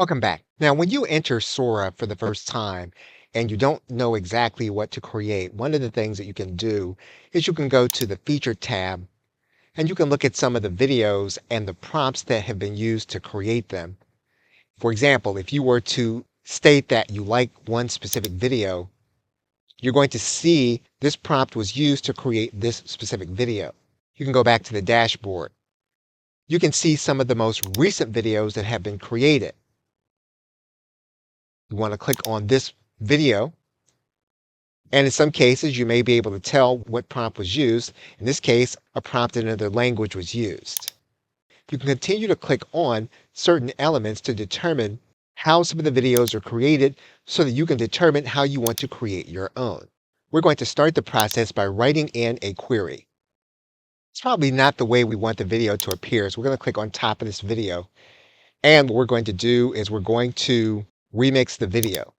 Welcome back. Now, when you enter Sora for the first time and you don't know exactly what to create, one of the things that you can do is you can go to the Feature tab and you can look at some of the videos and the prompts that have been used to create them. For example, if you were to state that you like one specific video, you're going to see this prompt was used to create this specific video. You can go back to the dashboard. You can see some of the most recent videos that have been created. You want to click on this video. And in some cases, you may be able to tell what prompt was used. In this case, a prompt in another language was used. You can continue to click on certain elements to determine how some of the videos are created so that you can determine how you want to create your own. We're going to start the process by writing in a query. It's probably not the way we want the video to appear, so we're going to click on top of this video. And what we're going to do is we're going to remix the video.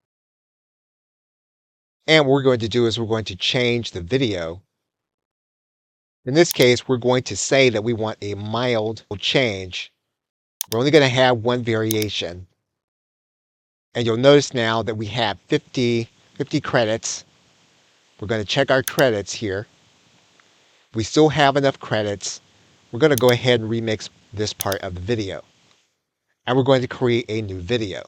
And what we're going to do is we're going to change the video. In this case, we're going to say that we want a mild change. We're only going to have one variation. And you'll notice now that we have 50 credits. We're going to check our credits here. We still have enough credits. We're going to go ahead and remix this part of the video. And we're going to create a new video.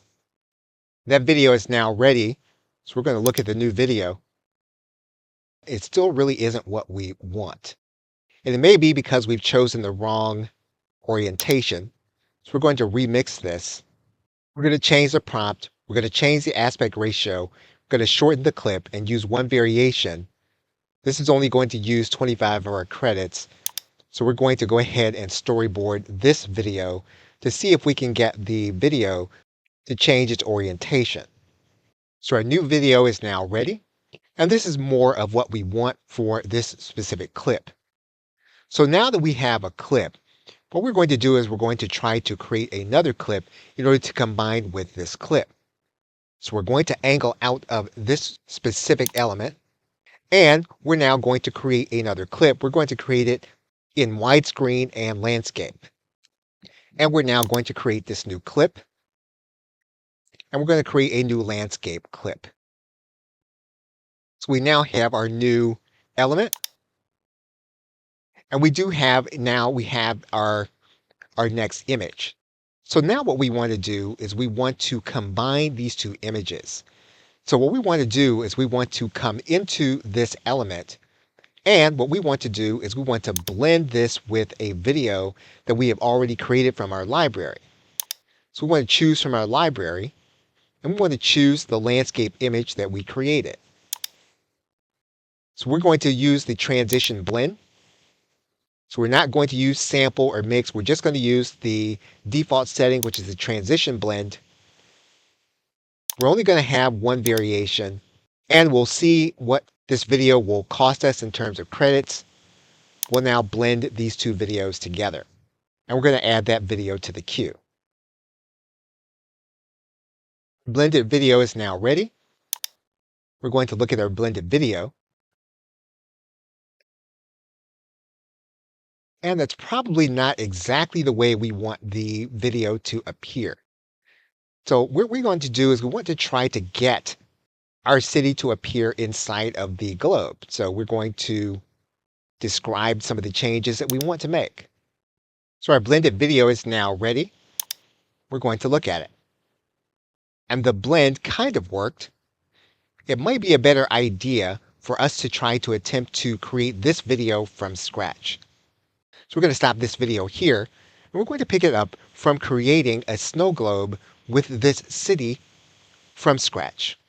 That video is now ready. So we're going to look at the new video. It still really isn't what we want. And it may be because we've chosen the wrong orientation. So we're going to remix this. We're going to change the prompt. We're going to change the aspect ratio. We're going to shorten the clip and use one variation. This is only going to use 25 of our credits. So we're going to go ahead and storyboard this video to see if we can get the video to change its orientation. So our new video is now ready. And this is more of what we want for this specific clip. So now that we have a clip, what we're going to do is we're going to try to create another clip in order to combine with this clip. So we're going to angle out of this specific element. And we're now going to create another clip. We're going to create it in widescreen and landscape. And we're now going to create this new clip. And we're going to create a new landscape clip. So we now have our new element. And we do have, now we have our next image. So now what we want to do is we want to combine these two images. So what we want to do is we want to come into this element. And what we want to do is we want to blend this with a video that we have already created from our library. So we want to choose from our library. And we want to choose the landscape image that we created. So we're going to use the transition blend. So we're not going to use sample or mix. We're just going to use the default setting, which is the transition blend. We're only going to have one variation, and we'll see what this video will cost us in terms of credits. We'll now blend these two videos together, and we're going to add that video to the queue. Blended video is now ready. We're going to look at our blended video. And that's probably not exactly the way we want the video to appear. So what we're going to do is we want to try to get our city to appear inside of the globe. So we're going to describe some of the changes that we want to make. So our blended video is now ready. We're going to look at it. And the blend kind of worked. It might be a better idea for us to try to attempt to create this video from scratch. So we're going to stop this video here, and we're going to pick it up from creating a snow globe with this city from scratch.